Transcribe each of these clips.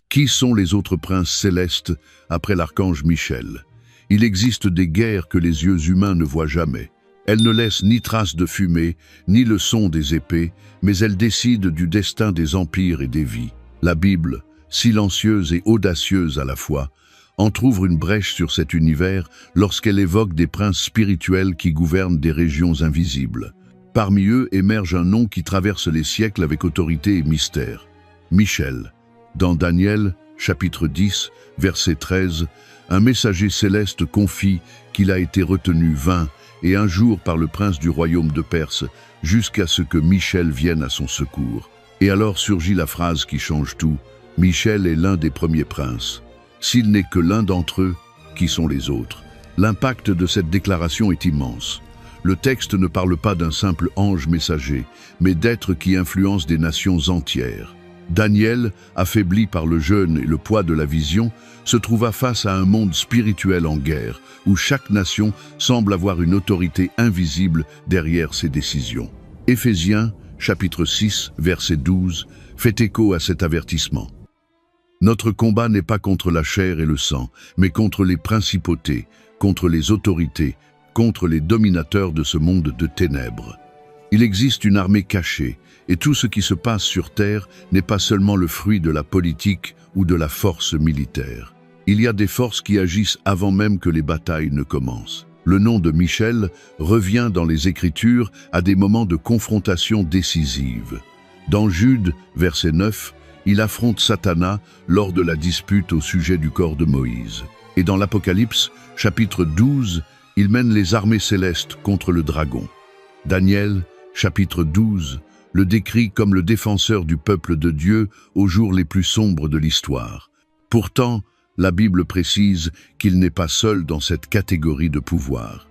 Qui sont les autres princes célestes après l'archange Michel? Il existe des guerres que les yeux humains ne voient jamais. Elles ne laissent ni trace de fumée, ni le son des épées, mais elles décident du destin des empires et des vies. La Bible, silencieuse et audacieuse à la fois, entr'ouvre une brèche sur cet univers lorsqu'elle évoque des princes spirituels qui gouvernent des régions invisibles. Parmi eux émerge un nom qui traverse les siècles avec autorité et mystère. Michel. Dans Daniel, chapitre 10, verset 13, un messager céleste confie qu'il a été retenu 20 et un jour par le prince du royaume de Perse, jusqu'à ce que Michel vienne à son secours. Et alors surgit la phrase qui change tout. Michel est l'un des premiers princes. S'il n'est que l'un d'entre eux, qui sont les autres? L'impact de cette déclaration est immense. Le texte ne parle pas d'un simple ange messager, mais d'êtres qui influencent des nations entières. Daniel, affaibli par le jeûne et le poids de la vision, se trouva face à un monde spirituel en guerre, où chaque nation semble avoir une autorité invisible derrière ses décisions. Éphésiens, chapitre 6, verset 12, fait écho à cet avertissement. Notre combat n'est pas contre la chair et le sang, mais contre les principautés, contre les autorités, contre les dominateurs de ce monde de ténèbres. Il existe une armée cachée, et tout ce qui se passe sur Terre n'est pas seulement le fruit de la politique ou de la force militaire. Il y a des forces qui agissent avant même que les batailles ne commencent. Le nom de Michel revient dans les Écritures à des moments de confrontation décisive. Dans Jude, verset 9, il affronte Satana lors de la dispute au sujet du corps de Moïse. Et dans l'Apocalypse, chapitre 12, il mène les armées célestes contre le dragon. Daniel, chapitre 12, le décrit comme le défenseur du peuple de Dieu aux jours les plus sombres de l'histoire. Pourtant, la Bible précise qu'il n'est pas seul dans cette catégorie de pouvoir.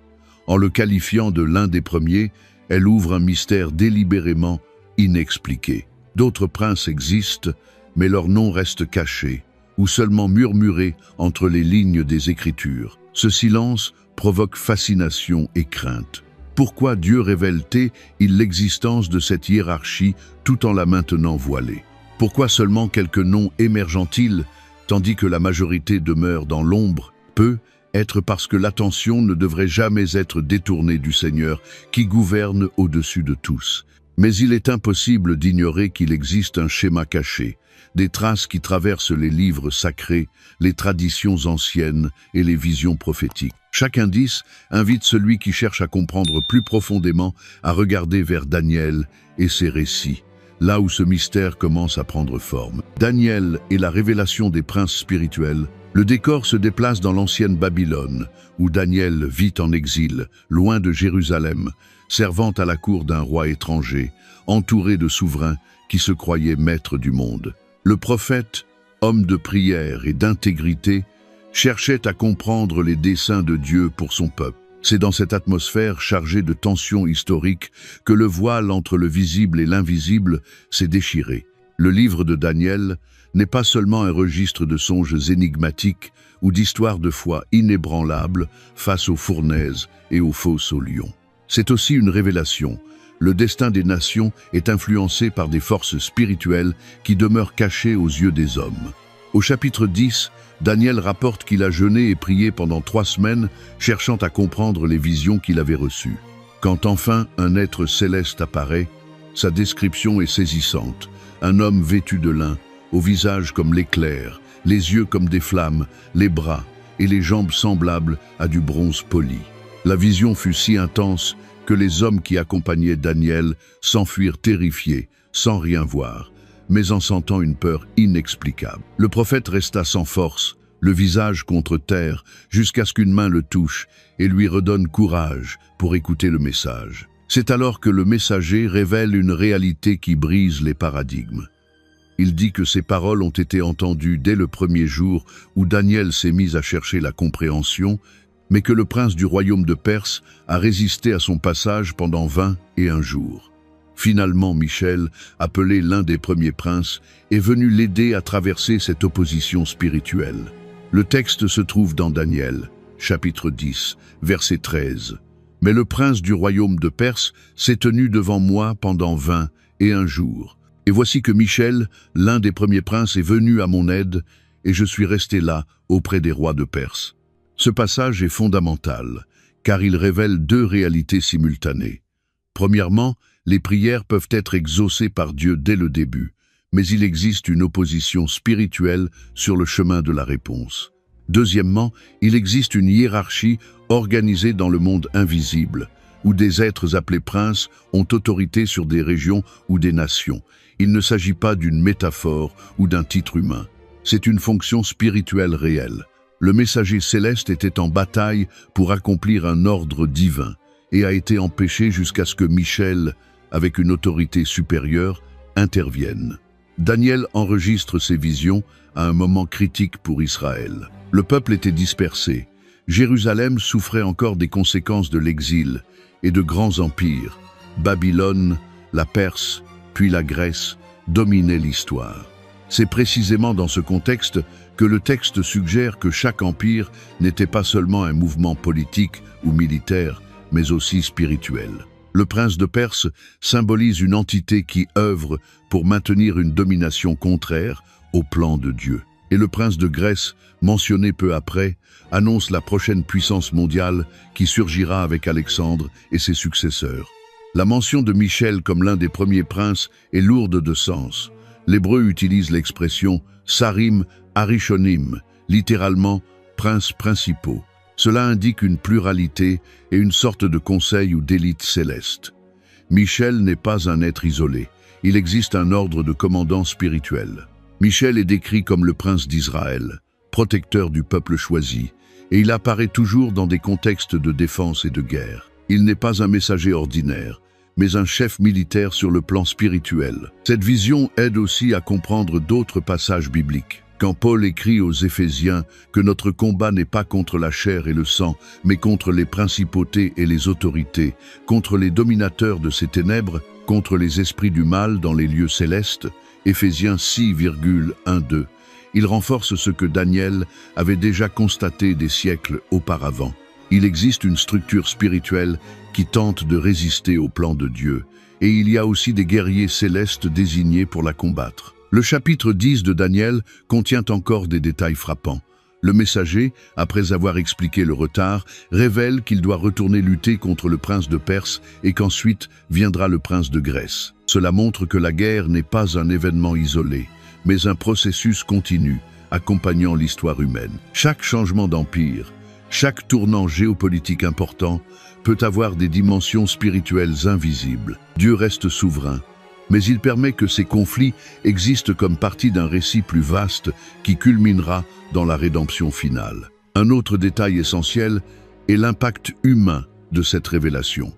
En le qualifiant de l'un des premiers, elle ouvre un mystère délibérément inexpliqué. D'autres princes existent, mais leur nom reste caché, ou seulement murmuré entre les lignes des Écritures. Ce silence provoque fascination et crainte. Pourquoi Dieu révèle-t-il l'existence de cette hiérarchie tout en la maintenant voilée? Pourquoi seulement quelques noms émergent-ils, tandis que la majorité demeure dans l'ombre? Peut être parce que l'attention ne devrait jamais être détournée du Seigneur qui gouverne au-dessus de tous. Mais il est impossible d'ignorer qu'il existe un schéma caché, des traces qui traversent les livres sacrés, les traditions anciennes et les visions prophétiques. Chaque indice invite celui qui cherche à comprendre plus profondément à regarder vers Daniel et ses récits, là où ce mystère commence à prendre forme. Daniel est la révélation des princes spirituels. Le décor se déplace dans l'ancienne Babylone, où Daniel vit en exil, loin de Jérusalem, servant à la cour d'un roi étranger, entouré de souverains qui se croyaient maîtres du monde. Le prophète, homme de prière et d'intégrité, cherchait à comprendre les desseins de Dieu pour son peuple. C'est dans cette atmosphère chargée de tensions historiques que le voile entre le visible et l'invisible s'est déchiré. Le livre de Daniel n'est pas seulement un registre de songes énigmatiques ou d'histoires de foi inébranlables face aux fournaises et aux fosses aux lions. C'est aussi une révélation. Le destin des nations est influencé par des forces spirituelles qui demeurent cachées aux yeux des hommes. Au chapitre 10, Daniel rapporte qu'il a jeûné et prié pendant 3 semaines, cherchant à comprendre les visions qu'il avait reçues. Quand enfin un être céleste apparaît, sa description est saisissante. Un homme vêtu de lin, au visage comme l'éclair, les yeux comme des flammes, les bras et les jambes semblables à du bronze poli. La vision fut si intense que les hommes qui accompagnaient Daniel s'enfuirent terrifiés, sans rien voir, mais en sentant une peur inexplicable. Le prophète resta sans force, le visage contre terre, jusqu'à ce qu'une main le touche et lui redonne courage pour écouter le message. C'est alors que le messager révèle une réalité qui brise les paradigmes. Il dit que ces paroles ont été entendues dès le premier jour où Daniel s'est mis à chercher la compréhension, mais que le prince du royaume de Perse a résisté à son passage pendant 21 jours. Finalement, Michel, appelé l'un des premiers princes, est venu l'aider à traverser cette opposition spirituelle. Le texte se trouve dans Daniel, chapitre 10, verset 13. « Mais le prince du royaume de Perse s'est tenu devant moi pendant 21 jours. Et voici que Michel, l'un des premiers princes, est venu à mon aide, et je suis resté là, auprès des rois de Perse. Ce passage est fondamental, car il révèle deux réalités simultanées. Premièrement, les prières peuvent être exaucées par Dieu dès le début, mais il existe une opposition spirituelle sur le chemin de la réponse. Deuxièmement, il existe une hiérarchie organisée dans le monde invisible, où des êtres appelés princes ont autorité sur des régions ou des nations. Il ne s'agit pas d'une métaphore ou d'un titre humain. C'est une fonction spirituelle réelle. Le messager céleste était en bataille pour accomplir un ordre divin et a été empêché jusqu'à ce que Michel, avec une autorité supérieure, intervienne. Daniel enregistre ces visions à un moment critique pour Israël. Le peuple était dispersé. Jérusalem souffrait encore des conséquences de l'exil et de grands empires. Babylone, la Perse, puis la Grèce dominaient l'histoire. C'est précisément dans ce contexte que le texte suggère que chaque empire n'était pas seulement un mouvement politique ou militaire, mais aussi spirituel. Le prince de Perse symbolise une entité qui œuvre pour maintenir une domination contraire au plan de Dieu. Et le prince de Grèce, mentionné peu après, annonce la prochaine puissance mondiale qui surgira avec Alexandre et ses successeurs. La mention de Michel comme l'un des premiers princes est lourde de sens. L'hébreu utilise l'expression « sarim arishonim », littéralement « princes principaux ». Cela indique une pluralité et une sorte de conseil ou d'élite céleste. Michel n'est pas un être isolé. Il existe un ordre de commandants spirituels. Michel est décrit comme le prince d'Israël, protecteur du peuple choisi, et il apparaît toujours dans des contextes de défense et de guerre. Il n'est pas un messager ordinaire, mais un chef militaire sur le plan spirituel. Cette vision aide aussi à comprendre d'autres passages bibliques. Quand Paul écrit aux Éphésiens que notre combat n'est pas contre la chair et le sang, mais contre les principautés et les autorités, contre les dominateurs de ces ténèbres, contre les esprits du mal dans les lieux célestes, Éphésiens 6,1-2, il renforce ce que Daniel avait déjà constaté des siècles auparavant. Il existe une structure spirituelle qui tente de résister au plan de Dieu, et il y a aussi des guerriers célestes désignés pour la combattre. Le chapitre 10 de Daniel contient encore des détails frappants. Le messager, après avoir expliqué le retard, révèle qu'il doit retourner lutter contre le prince de Perse et qu'ensuite viendra le prince de Grèce. Cela montre que la guerre n'est pas un événement isolé, mais un processus continu, accompagnant l'histoire humaine. Chaque changement d'empire, chaque tournant géopolitique important peut avoir des dimensions spirituelles invisibles. Dieu reste souverain, mais il permet que ces conflits existent comme partie d'un récit plus vaste qui culminera dans la rédemption finale. Un autre détail essentiel est l'impact humain de cette révélation.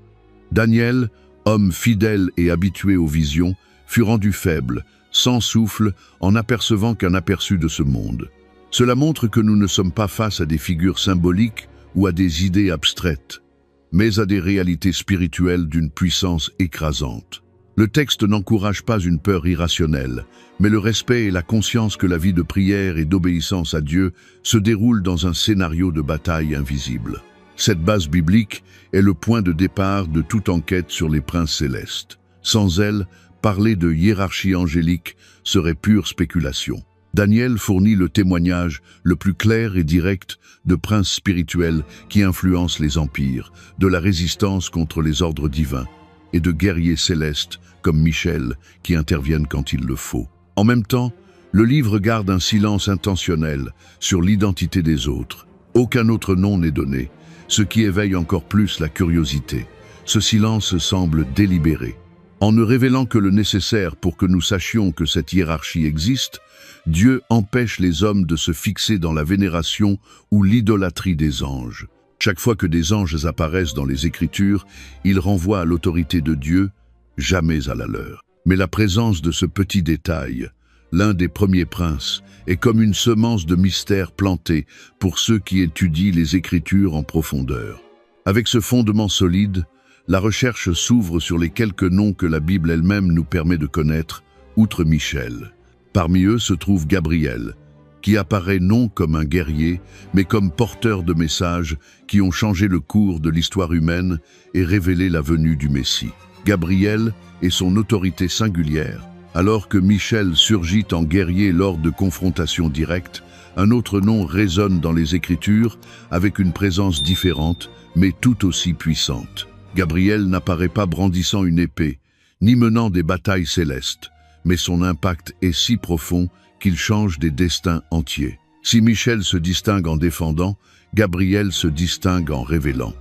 Daniel, homme fidèle et habitué aux visions, fut rendu faible, sans souffle, en apercevant qu'un aperçu de ce monde. Cela montre que nous ne sommes pas face à des figures symboliques ou à des idées abstraites, mais à des réalités spirituelles d'une puissance écrasante. Le texte n'encourage pas une peur irrationnelle, mais le respect et la conscience que la vie de prière et d'obéissance à Dieu se déroule dans un scénario de bataille invisible. Cette base biblique est le point de départ de toute enquête sur les princes célestes. Sans elle, parler de hiérarchie angélique serait pure spéculation. Daniel fournit le témoignage le plus clair et direct de princes spirituels qui influencent les empires, de la résistance contre les ordres divins, et de guerriers célestes comme Michel qui interviennent quand il le faut. En même temps, le livre garde un silence intentionnel sur l'identité des autres. Aucun autre nom n'est donné, ce qui éveille encore plus la curiosité. Ce silence semble délibéré. En ne révélant que le nécessaire pour que nous sachions que cette hiérarchie existe, Dieu empêche les hommes de se fixer dans la vénération ou l'idolâtrie des anges. Chaque fois que des anges apparaissent dans les Écritures, ils renvoient à l'autorité de Dieu, jamais à la leur. Mais la présence de ce petit détail, l'un des premiers princes, est comme une semence de mystère plantée pour ceux qui étudient les Écritures en profondeur. Avec ce fondement solide, la recherche s'ouvre sur les quelques noms que la Bible elle-même nous permet de connaître, outre Michel. Parmi eux se trouve Gabriel, qui apparaît non comme un guerrier, mais comme porteur de messages qui ont changé le cours de l'histoire humaine et révélé la venue du Messie. Gabriel et son autorité singulière Alors que Michel surgit en guerrier lors de confrontations directes, un autre nom résonne dans les Écritures avec une présence différente, mais tout aussi puissante. Gabriel n'apparaît pas brandissant une épée, ni menant des batailles célestes, mais son impact est si profond qu'il change des destins entiers. Si Michel se distingue en défendant, Gabriel se distingue en révélant.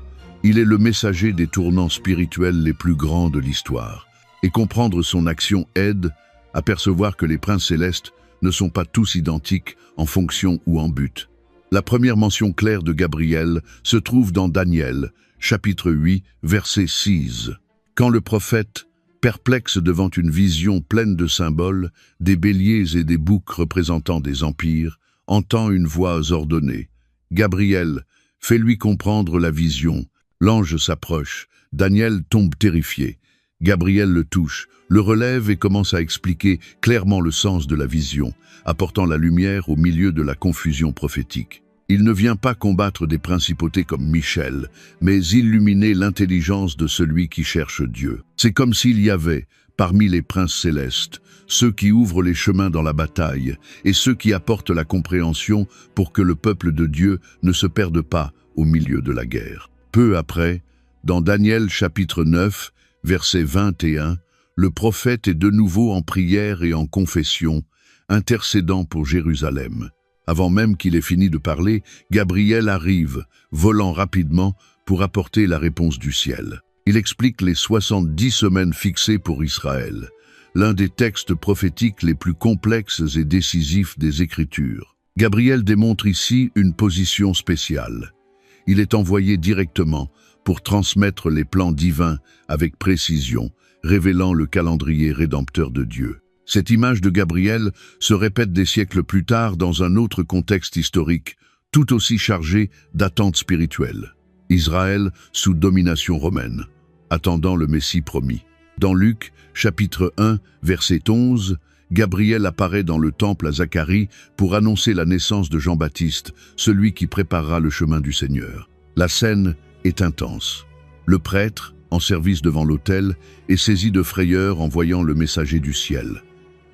Il est le messager des tournants spirituels les plus grands de l'histoire. Et comprendre son action aide à percevoir que les princes célestes ne sont pas tous identiques en fonction ou en but. La première mention claire de Gabriel se trouve dans Daniel, chapitre 8, verset 6. Quand le prophète, perplexe devant une vision pleine de symboles, des béliers et des boucs représentant des empires, entend une voix ordonnée. Gabriel, fais-lui comprendre la vision. L'ange s'approche. Daniel tombe terrifié. Gabriel le touche, le relève et commence à expliquer clairement le sens de la vision, apportant la lumière au milieu de la confusion prophétique. Il ne vient pas combattre des principautés comme Michel, mais illuminer l'intelligence de celui qui cherche Dieu. C'est comme s'il y avait, parmi les princes célestes, ceux qui ouvrent les chemins dans la bataille et ceux qui apportent la compréhension pour que le peuple de Dieu ne se perde pas au milieu de la guerre. Peu après, dans Daniel chapitre 9, verset 21, le prophète est de nouveau en prière et en confession, intercédant pour Jérusalem. Avant même qu'il ait fini de parler, Gabriel arrive, volant rapidement, pour apporter la réponse du ciel. Il explique les 70 semaines fixées pour Israël, l'un des textes prophétiques les plus complexes et décisifs des Écritures. Gabriel démontre ici une position spéciale. Il est envoyé directement pour transmettre les plans divins avec précision, révélant le calendrier rédempteur de Dieu. Cette image de Gabriel se répète des siècles plus tard dans un autre contexte historique, tout aussi chargé d'attentes spirituelles. Israël sous domination romaine, attendant le Messie promis. Dans Luc, chapitre 1, verset 11, Gabriel apparaît dans le temple à Zacharie pour annoncer la naissance de Jean-Baptiste, celui qui préparera le chemin du Seigneur. La scène est intense. Le prêtre, en service devant l'autel, est saisi de frayeur en voyant le messager du ciel.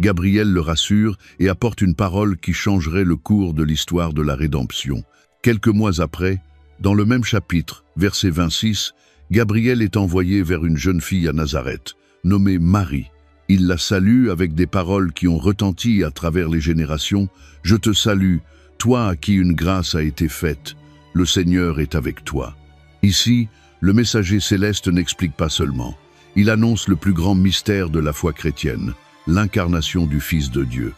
Gabriel le rassure et apporte une parole qui changerait le cours de l'histoire de la rédemption. Quelques mois après, dans le même chapitre, verset 26, Gabriel est envoyé vers une jeune fille à Nazareth, nommée Marie. Il la salue avec des paroles qui ont retenti à travers les générations. « Je te salue, toi à qui une grâce a été faite. Le Seigneur est avec toi. » Ici, le messager céleste n'explique pas seulement. Il annonce le plus grand mystère de la foi chrétienne, l'incarnation du Fils de Dieu.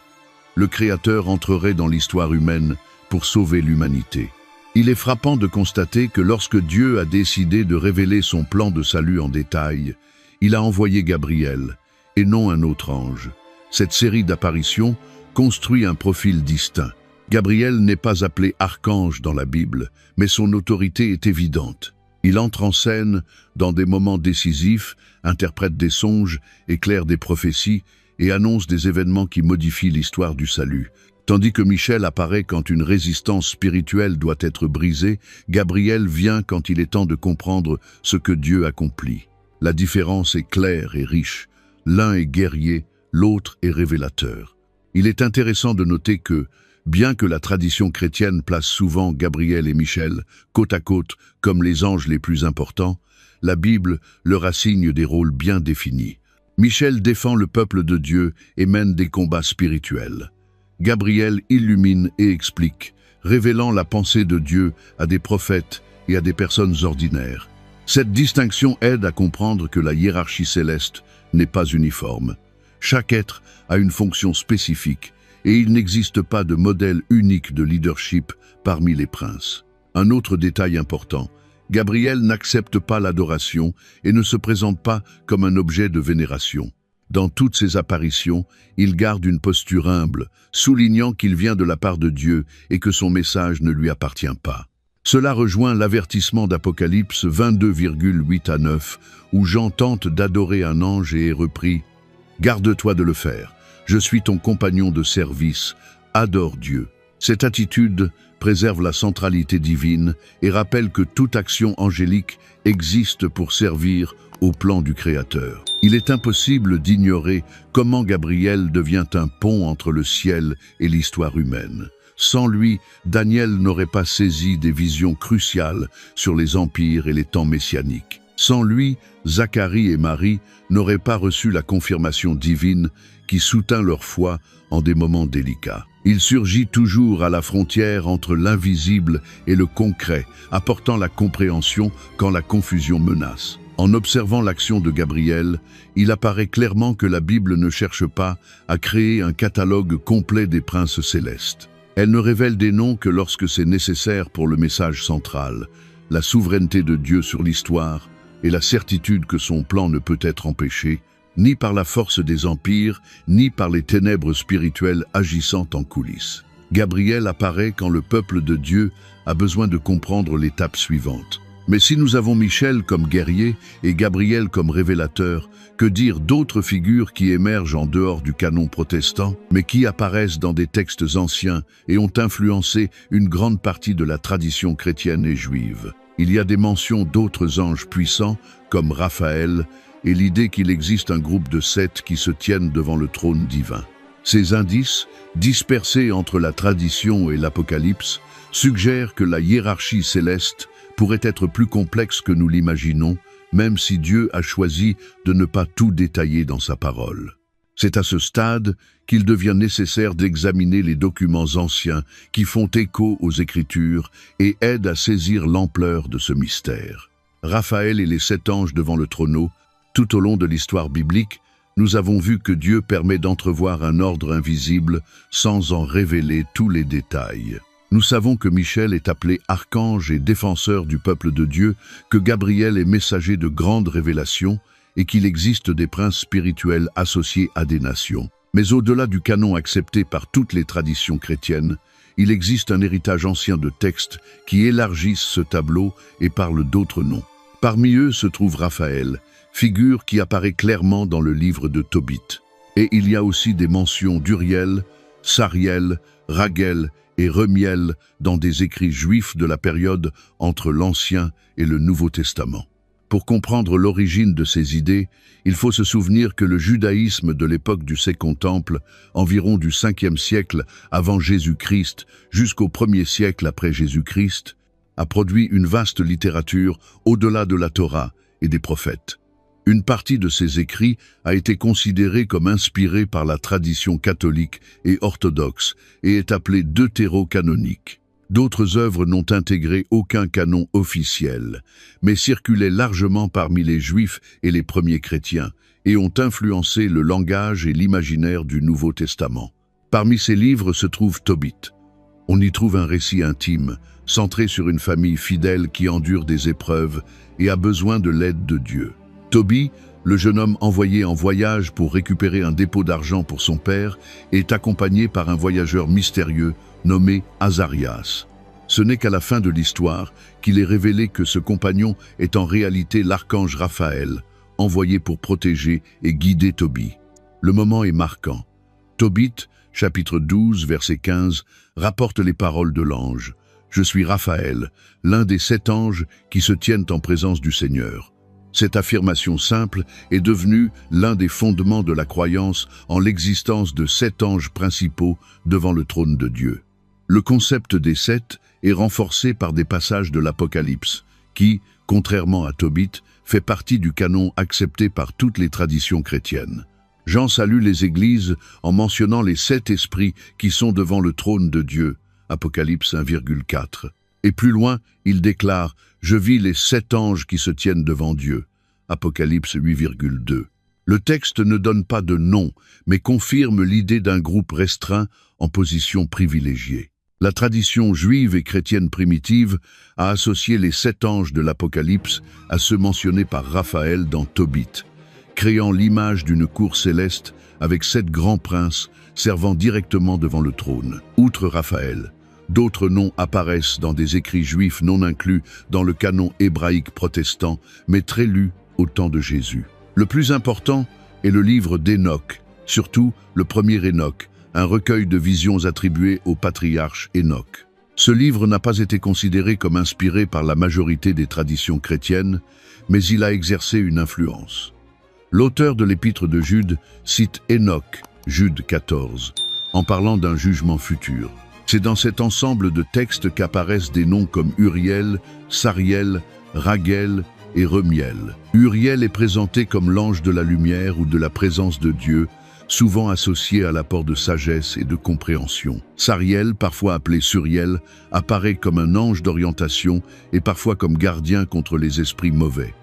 Le Créateur entrerait dans l'histoire humaine pour sauver l'humanité. Il est frappant de constater que lorsque Dieu a décidé de révéler son plan de salut en détail, il a envoyé Gabriel, et non un autre ange. Cette série d'apparitions construit un profil distinct. Gabriel n'est pas appelé archange dans la Bible, mais son autorité est évidente. Il entre en scène dans des moments décisifs, interprète des songes, éclaire des prophéties et annonce des événements qui modifient l'histoire du salut. Tandis que Michel apparaît quand une résistance spirituelle doit être brisée, Gabriel vient quand il est temps de comprendre ce que Dieu accomplit. La différence est claire et riche. L'un est guerrier, l'autre est révélateur. Il est intéressant de noter que, bien que la tradition chrétienne place souvent Gabriel et Michel côte à côte comme les anges les plus importants, la Bible leur assigne des rôles bien définis. Michel défend le peuple de Dieu et mène des combats spirituels. Gabriel illumine et explique, révélant la pensée de Dieu à des prophètes et à des personnes ordinaires. Cette distinction aide à comprendre que la hiérarchie céleste n'est pas uniforme. Chaque être a une fonction spécifique et il n'existe pas de modèle unique de leadership parmi les princes. Un autre détail important, Gabriel n'accepte pas l'adoration et ne se présente pas comme un objet de vénération. Dans toutes ses apparitions, il garde une posture humble, soulignant qu'il vient de la part de Dieu et que son message ne lui appartient pas. Cela rejoint l'avertissement d'Apocalypse 22,8 à 9, où Jean tente d'adorer un ange et est repris « Garde-toi de le faire, je suis ton compagnon de service, adore Dieu ». Cette attitude préserve la centralité divine et rappelle que toute action angélique existe pour servir au plan du Créateur. Il est impossible d'ignorer comment Gabriel devient un pont entre le ciel et l'histoire humaine. Sans lui, Daniel n'aurait pas saisi des visions cruciales sur les empires et les temps messianiques. Sans lui, Zacharie et Marie n'auraient pas reçu la confirmation divine qui soutint leur foi en des moments délicats. Il surgit toujours à la frontière entre l'invisible et le concret, apportant la compréhension quand la confusion menace. En observant l'action de Gabriel, il apparaît clairement que la Bible ne cherche pas à créer un catalogue complet des princes célestes. Elle ne révèle des noms que lorsque c'est nécessaire pour le message central, la souveraineté de Dieu sur l'histoire et la certitude que son plan ne peut être empêché, ni par la force des empires, ni par les ténèbres spirituelles agissant en coulisses. Gabriel apparaît quand le peuple de Dieu a besoin de comprendre l'étape suivante. Mais si nous avons Michel comme guerrier et Gabriel comme révélateur, que dire d'autres figures qui émergent en dehors du canon protestant, mais qui apparaissent dans des textes anciens et ont influencé une grande partie de la tradition chrétienne et juive? Il y a des mentions d'autres anges puissants, comme Raphaël, et l'idée qu'il existe un groupe de 7 qui se tiennent devant le trône divin. Ces indices, dispersés entre la tradition et l'Apocalypse, suggèrent que la hiérarchie céleste pourrait être plus complexe que nous l'imaginons, même si Dieu a choisi de ne pas tout détailler dans sa parole. C'est à ce stade qu'il devient nécessaire d'examiner les documents anciens qui font écho aux Écritures et aident à saisir l'ampleur de ce mystère. Raphaël et les 7 anges devant le trôneau. Tout au long de l'histoire biblique, nous avons vu que Dieu permet d'entrevoir un ordre invisible sans en révéler tous les détails. Nous savons que Michel est appelé archange et défenseur du peuple de Dieu, que Gabriel est messager de grandes révélations et qu'il existe des princes spirituels associés à des nations. Mais au-delà du canon accepté par toutes les traditions chrétiennes, il existe un héritage ancien de textes qui élargissent ce tableau et parlent d'autres noms. Parmi eux se trouve Raphaël, figure qui apparaît clairement dans le livre de Tobit. Et il y a aussi des mentions d'Uriel, Sariel, Raguel et Remiel dans des écrits juifs de la période entre l'Ancien et le Nouveau Testament. Pour comprendre l'origine de ces idées, il faut se souvenir que le judaïsme de l'époque du Second Temple, environ du 5e siècle avant Jésus-Christ jusqu'au 1er siècle après Jésus-Christ, a produit une vaste littérature au-delà de la Torah et des prophètes. Une partie de ces écrits a été considérée comme inspirée par la tradition catholique et orthodoxe et est appelée deutérocanonique. D'autres œuvres n'ont intégré aucun canon officiel, mais circulaient largement parmi les Juifs et les premiers chrétiens et ont influencé le langage et l'imaginaire du Nouveau Testament. Parmi ces livres se trouve Tobit. On y trouve un récit intime, centré sur une famille fidèle qui endure des épreuves et a besoin de l'aide de Dieu. Tobit, le jeune homme envoyé en voyage pour récupérer un dépôt d'argent pour son père, est accompagné par un voyageur mystérieux nommé Azarias. Ce n'est qu'à la fin de l'histoire qu'il est révélé que ce compagnon est en réalité l'archange Raphaël, envoyé pour protéger et guider Tobit. Le moment est marquant. Tobit, chapitre 12, verset 15, rapporte les paroles de l'ange. « Je suis Raphaël, l'un des 7 anges qui se tiennent en présence du Seigneur. » Cette affirmation simple est devenue l'un des fondements de la croyance en l'existence de 7 anges principaux devant le trône de Dieu. Le concept des 7 est renforcé par des passages de l'Apocalypse, qui, contrairement à Tobit, fait partie du canon accepté par toutes les traditions chrétiennes. Jean salue les églises en mentionnant les 7 esprits qui sont devant le trône de Dieu, Apocalypse 1,4. Et plus loin, il déclare « Je vis les 7 anges qui se tiennent devant Dieu », Apocalypse 8,2. Le texte ne donne pas de nom, mais confirme l'idée d'un groupe restreint en position privilégiée. La tradition juive et chrétienne primitive a associé les 7 anges de l'Apocalypse à ceux mentionnés par Raphaël dans Tobit, créant l'image d'une cour céleste avec 7 grands princes servant directement devant le trône. Outre Raphaël, d'autres noms apparaissent dans des écrits juifs non inclus dans le canon hébraïque protestant, mais très lus au temps de Jésus. Le plus important est le livre d'Hénoch, surtout le premier Hénoch, un recueil de visions attribuées au patriarche Hénoch. Ce livre n'a pas été considéré comme inspiré par la majorité des traditions chrétiennes, mais il a exercé une influence. L'auteur de l'épître de Jude cite Enoch, Jude 14, en parlant d'un jugement futur. C'est dans cet ensemble de textes qu'apparaissent des noms comme Uriel, Sariel, Raguel et Remiel. Uriel est présenté comme l'ange de la lumière ou de la présence de Dieu, souvent associé à l'apport de sagesse et de compréhension. Sariel, parfois appelé Suriel, apparaît comme un ange d'orientation et parfois comme gardien contre les esprits mauvais.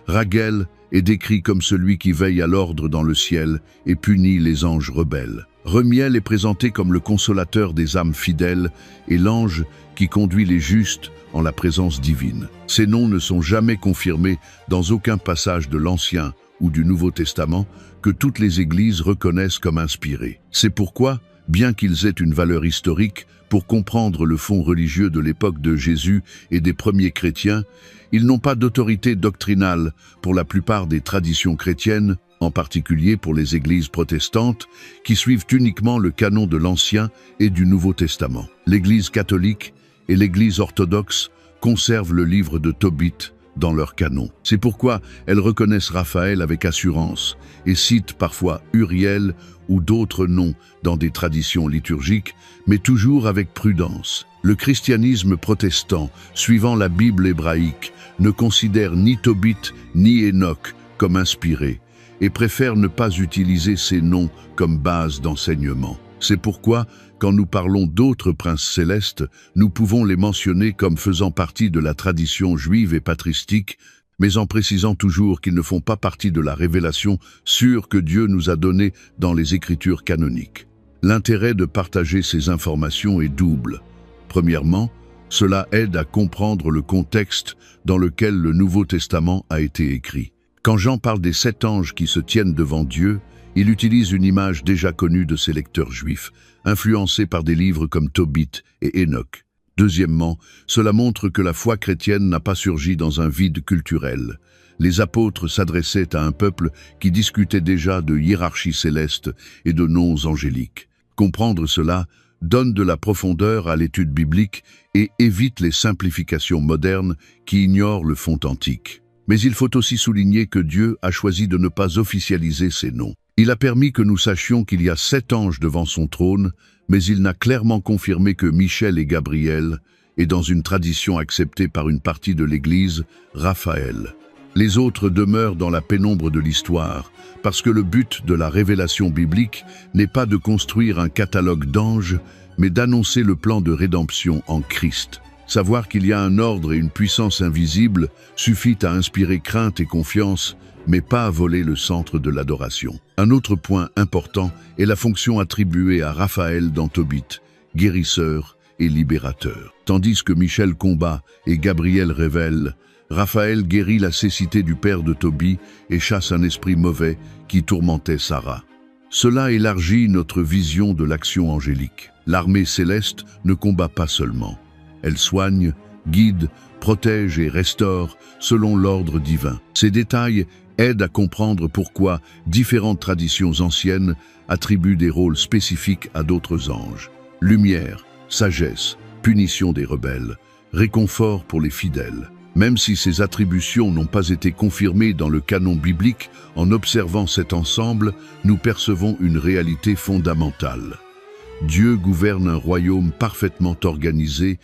Raguel est décrit comme celui qui veille à l'ordre dans le ciel et punit les anges rebelles. Remiel est présenté comme le consolateur des âmes fidèles et l'ange qui conduit les justes en la présence divine. Ces noms ne sont jamais confirmés dans aucun passage de l'Ancien ou du Nouveau Testament que toutes les églises reconnaissent comme inspirés. C'est pourquoi, bien qu'ils aient une valeur historique, pour comprendre le fond religieux de l'époque de Jésus et des premiers chrétiens, ils n'ont pas d'autorité doctrinale pour la plupart des traditions chrétiennes, en particulier pour les églises protestantes, qui suivent uniquement le canon de l'Ancien et du Nouveau Testament. L'Église catholique et l'Église orthodoxe conservent le livre de Tobit dans leur canon. C'est pourquoi elles reconnaissent Raphaël avec assurance et citent parfois Uriel ou d'autres noms dans des traditions liturgiques, mais toujours avec prudence. Le christianisme protestant, suivant la Bible hébraïque, ne considère ni Tobit ni Enoch comme inspirés et préfère ne pas utiliser ces noms comme base d'enseignement. C'est pourquoi, quand nous parlons d'autres princes célestes, nous pouvons les mentionner comme faisant partie de la tradition juive et patristique, mais en précisant toujours qu'ils ne font pas partie de la révélation sûre que Dieu nous a donnée dans les Écritures canoniques. L'intérêt de partager ces informations est double. Premièrement, cela aide à comprendre le contexte dans lequel le Nouveau Testament a été écrit. Quand Jean parle des 7 anges qui se tiennent devant Dieu, il utilise une image déjà connue de ses lecteurs juifs, influencés par des livres comme Tobit et Enoch. Deuxièmement, cela montre que la foi chrétienne n'a pas surgi dans un vide culturel. Les apôtres s'adressaient à un peuple qui discutait déjà de hiérarchie céleste et de noms angéliques. Comprendre cela donne de la profondeur à l'étude biblique et évite les simplifications modernes qui ignorent le fond antique. Mais il faut aussi souligner que Dieu a choisi de ne pas officialiser ces noms. Il a permis que nous sachions qu'il y a 7 anges devant son trône, mais il n'a clairement confirmé que Michel et Gabriel, et dans une tradition acceptée par une partie de l'Église, Raphaël. Les autres demeurent dans la pénombre de l'histoire, parce que le but de la révélation biblique n'est pas de construire un catalogue d'anges, mais d'annoncer le plan de rédemption en Christ. Savoir qu'il y a un ordre et une puissance invisible suffit à inspirer crainte et confiance, mais pas à voler le centre de l'adoration. Un autre point important est la fonction attribuée à Raphaël dans Tobit, guérisseur et libérateur. Tandis que Michel combat et Gabriel révèle, Raphaël guérit la cécité du père de Tobie et chasse un esprit mauvais qui tourmentait Sarah. Cela élargit notre vision de l'action angélique. L'armée céleste ne combat pas seulement. Elle soigne, guide, protège et restaure selon l'ordre divin. Ces détails aident à comprendre pourquoi différentes traditions anciennes attribuent des rôles spécifiques à d'autres anges. Lumière, sagesse, punition des rebelles, réconfort pour les fidèles. Même si ces attributions n'ont pas été confirmées dans le canon biblique, en observant cet ensemble, nous percevons une réalité fondamentale. Dieu gouverne un royaume parfaitement organisé,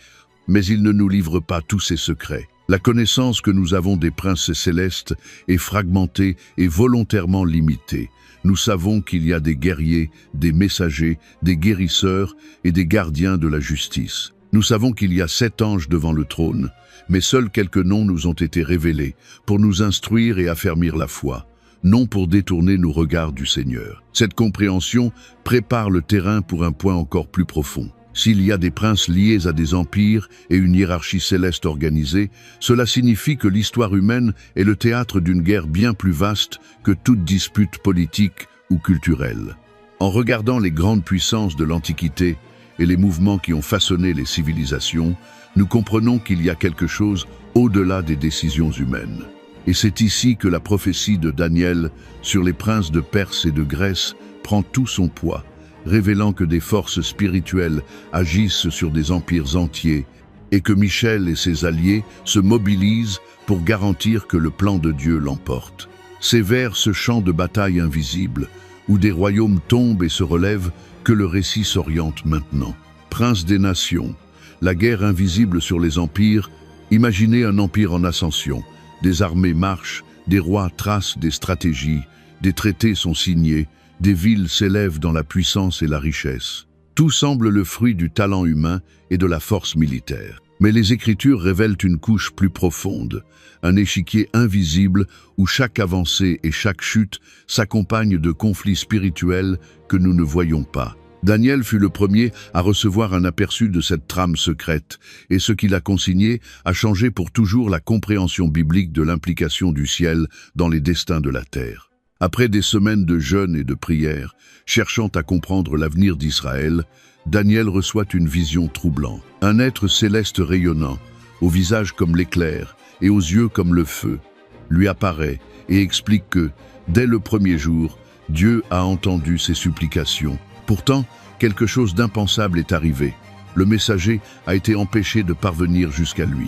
mais il ne nous livre pas tous ses secrets. La connaissance que nous avons des princes célestes est fragmentée et volontairement limitée. Nous savons qu'il y a des guerriers, des messagers, des guérisseurs et des gardiens de la justice. Nous savons qu'il y a 7 anges devant le trône, mais seuls quelques noms nous ont été révélés pour nous instruire et affermir la foi, non pour détourner nos regards du Seigneur. Cette compréhension prépare le terrain pour un point encore plus profond. S'il y a des princes liés à des empires et une hiérarchie céleste organisée, cela signifie que l'histoire humaine est le théâtre d'une guerre bien plus vaste que toute dispute politique ou culturelle. En regardant les grandes puissances de l'Antiquité et les mouvements qui ont façonné les civilisations, nous comprenons qu'il y a quelque chose au-delà des décisions humaines. Et c'est ici que la prophétie de Daniel sur les princes de Perse et de Grèce prend tout son poids, révélant que des forces spirituelles agissent sur des empires entiers et que Michel et ses alliés se mobilisent pour garantir que le plan de Dieu l'emporte. C'est vers ce champ de bataille invisible, où des royaumes tombent et se relèvent, que le récit s'oriente maintenant. Prince des nations, la guerre invisible sur les empires, imaginez un empire en ascension. Des armées marchent, des rois tracent des stratégies, des traités sont signés, des villes s'élèvent dans la puissance et la richesse. Tout semble le fruit du talent humain et de la force militaire. Mais les Écritures révèlent une couche plus profonde, un échiquier invisible où chaque avancée et chaque chute s'accompagnent de conflits spirituels que nous ne voyons pas. Daniel fut le premier à recevoir un aperçu de cette trame secrète, et ce qu'il a consigné a changé pour toujours la compréhension biblique de l'implication du ciel dans les destins de la terre. Après des semaines de jeûne et de prière, cherchant à comprendre l'avenir d'Israël, Daniel reçoit une vision troublante. Un être céleste rayonnant, au visage comme l'éclair et aux yeux comme le feu, lui apparaît et explique que, dès le premier jour, Dieu a entendu ses supplications. Pourtant, quelque chose d'impensable est arrivé. Le messager a été empêché de parvenir jusqu'à lui.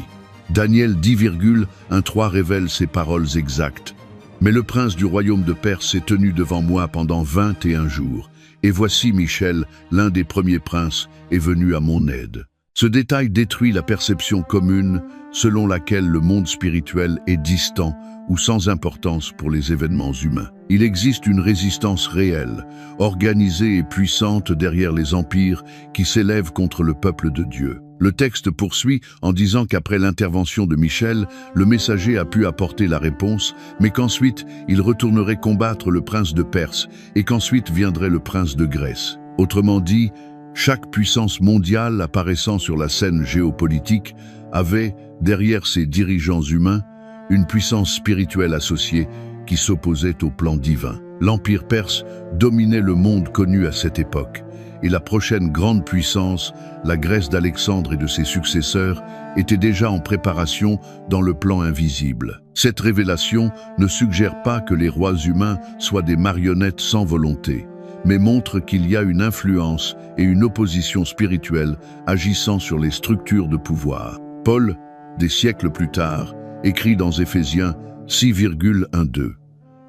Daniel 10,13 révèle ces paroles exactes. Mais le prince du royaume de Perse s'est tenu devant moi pendant 21 jours. Et voici Michel, l'un des premiers princes, est venu à mon aide. Ce détail détruit la perception commune selon laquelle le monde spirituel est distant ou sans importance pour les événements humains. Il existe une résistance réelle, organisée et puissante derrière les empires qui s'élèvent contre le peuple de Dieu. Le texte poursuit en disant qu'après l'intervention de Michel, le messager a pu apporter la réponse, mais qu'ensuite il retournerait combattre le prince de Perse et qu'ensuite viendrait le prince de Grèce. Autrement dit, chaque puissance mondiale apparaissant sur la scène géopolitique avait, derrière ses dirigeants humains, une puissance spirituelle associée qui s'opposait au plan divin. L'Empire perse dominait le monde connu à cette époque, et la prochaine grande puissance, la Grèce d'Alexandre et de ses successeurs, était déjà en préparation dans le plan invisible. Cette révélation ne suggère pas que les rois humains soient des marionnettes sans volonté, mais montre qu'il y a une influence et une opposition spirituelle agissant sur les structures de pouvoir. Paul, des siècles plus tard, écrit dans Éphésiens 6,12.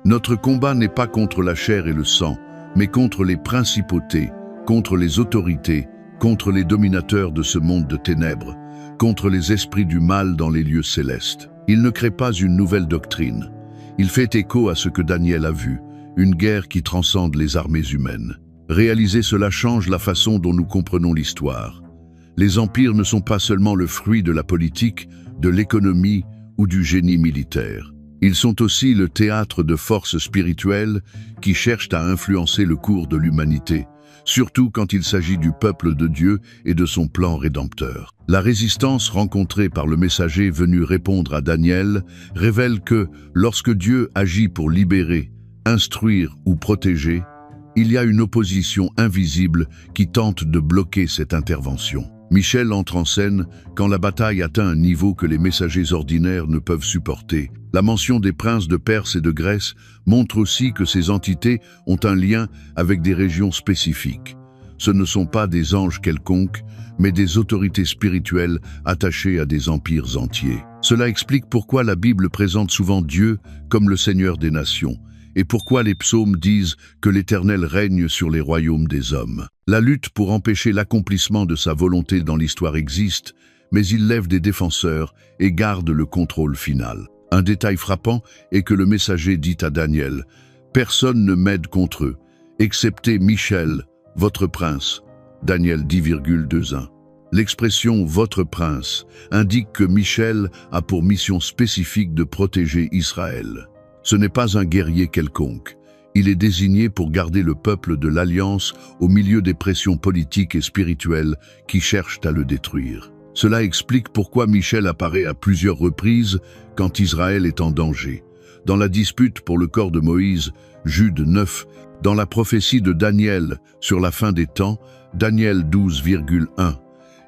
Notre combat n'est pas contre la chair et le sang, mais contre les principautés, contre les autorités, contre les dominateurs de ce monde de ténèbres, contre les esprits du mal dans les lieux célestes. Il ne crée pas une nouvelle doctrine. Il fait écho à ce que Daniel a vu, une guerre qui transcende les armées humaines. Réaliser cela change la façon dont nous comprenons l'histoire. Les empires ne sont pas seulement le fruit de la politique, de l'économie ou du génie militaire. Ils sont aussi le théâtre de forces spirituelles qui cherchent à influencer le cours de l'humanité, surtout quand il s'agit du peuple de Dieu et de son plan rédempteur. La résistance rencontrée par le messager venu répondre à Daniel révèle que, lorsque Dieu agit pour libérer, instruire ou protéger, il y a une opposition invisible qui tente de bloquer cette intervention. Michel entre en scène quand la bataille atteint un niveau que les messagers ordinaires ne peuvent supporter. La mention des princes de Perse et de Grèce montre aussi que ces entités ont un lien avec des régions spécifiques. Ce ne sont pas des anges quelconques, mais des autorités spirituelles attachées à des empires entiers. Cela explique pourquoi la Bible présente souvent Dieu comme le Seigneur des nations, et pourquoi les psaumes disent que l'Éternel règne sur les royaumes des hommes. La lutte pour empêcher l'accomplissement de sa volonté dans l'histoire existe, mais il lève des défenseurs et garde le contrôle final. Un détail frappant est que le messager dit à Daniel « Personne ne m'aide contre eux, excepté Michel, votre prince ». Daniel 10,21. L'expression « votre prince » indique que Michel a pour mission spécifique de protéger Israël. Ce n'est pas un guerrier quelconque. Il est désigné pour garder le peuple de l'Alliance au milieu des pressions politiques et spirituelles qui cherchent à le détruire. Cela explique pourquoi Michel apparaît à plusieurs reprises quand Israël est en danger. Dans la dispute pour le corps de Moïse, Jude 9, dans la prophétie de Daniel sur la fin des temps, Daniel 12,1,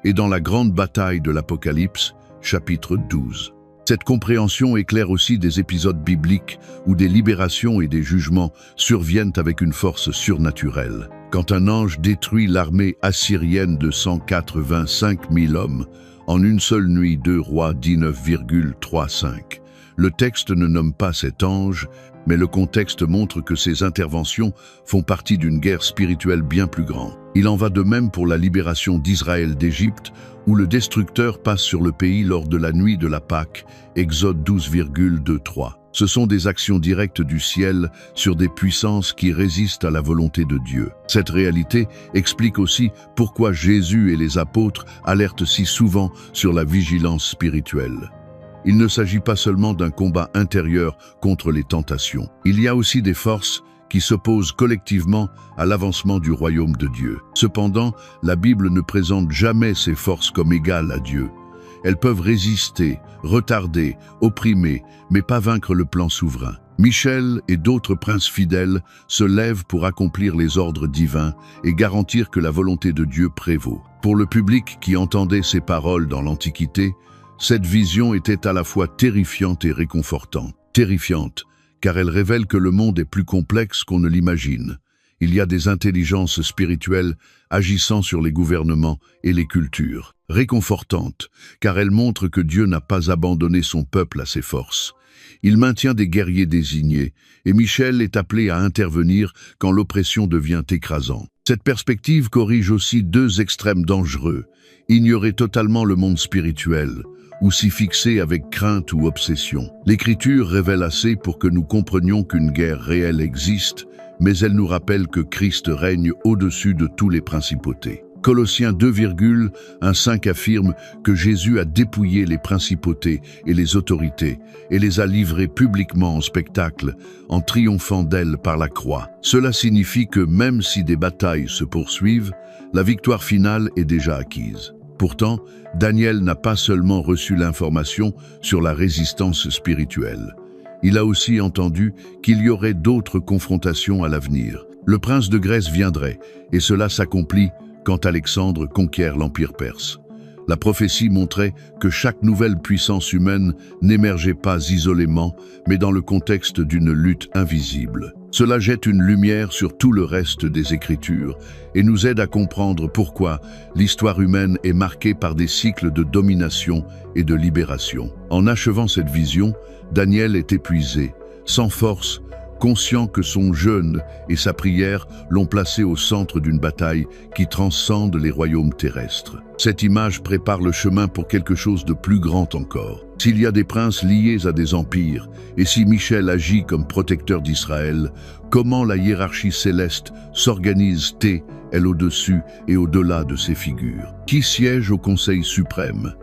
et dans la grande bataille de l'Apocalypse, chapitre 12. Cette compréhension éclaire aussi des épisodes bibliques où des libérations et des jugements surviennent avec une force surnaturelle. Quand un ange détruit l'armée assyrienne de 185 000 hommes en une seule nuit, 2 Rois 19,35. Le texte ne nomme pas cet ange, mais le contexte montre que ces interventions font partie d'une guerre spirituelle bien plus grande. Il en va de même pour la libération d'Israël d'Égypte, où le destructeur passe sur le pays lors de la nuit de la Pâque, Exode 12,23. Ce sont des actions directes du ciel sur des puissances qui résistent à la volonté de Dieu. Cette réalité explique aussi pourquoi Jésus et les apôtres alertent si souvent sur la vigilance spirituelle. Il ne s'agit pas seulement d'un combat intérieur contre les tentations. Il y a aussi des forces qui s'opposent collectivement à l'avancement du royaume de Dieu. Cependant, la Bible ne présente jamais ces forces comme égales à Dieu. Elles peuvent résister, retarder, opprimer, mais pas vaincre le plan souverain. Michel et d'autres princes fidèles se lèvent pour accomplir les ordres divins et garantir que la volonté de Dieu prévaut. Pour le public qui entendait ces paroles dans l'Antiquité, cette vision était à la fois terrifiante et réconfortante. Terrifiante, car elle révèle que le monde est plus complexe qu'on ne l'imagine. Il y a des intelligences spirituelles agissant sur les gouvernements et les cultures. Réconfortante, car elle montre que Dieu n'a pas abandonné son peuple à ses forces. Il maintient des guerriers désignés, et Michel est appelé à intervenir quand l'oppression devient écrasante. Cette perspective corrige aussi deux extrêmes dangereux: ignorer totalement le monde spirituel, ou s'y fixer avec crainte ou obsession. L'Écriture révèle assez pour que nous comprenions qu'une guerre réelle existe, mais elle nous rappelle que Christ règne au-dessus de tous les principautés. Colossiens 2,15 affirme que Jésus a dépouillé les principautés et les autorités et les a livrées publiquement en spectacle, en triomphant d'elles par la croix. Cela signifie que même si des batailles se poursuivent, la victoire finale est déjà acquise. Pourtant, Daniel n'a pas seulement reçu l'information sur la résistance spirituelle. Il a aussi entendu qu'il y aurait d'autres confrontations à l'avenir. Le prince de Grèce viendrait, et cela s'accomplit quand Alexandre conquiert l'Empire perse. La prophétie montrait que chaque nouvelle puissance humaine n'émergeait pas isolément, mais dans le contexte d'une lutte invisible. Cela jette une lumière sur tout le reste des Écritures et nous aide à comprendre pourquoi l'histoire humaine est marquée par des cycles de domination et de libération. En achevant cette vision, Daniel est épuisé, sans force, conscient que son jeûne et sa prière l'ont placé au centre d'une bataille qui transcende les royaumes terrestres. Cette image prépare le chemin pour quelque chose de plus grand encore. S'il y a des princes liés à des empires, et si Michel agit comme protecteur d'Israël, comment la hiérarchie céleste s'organise-t-elle au-dessus et au-delà de ces figures? Qui siège au Conseil suprême?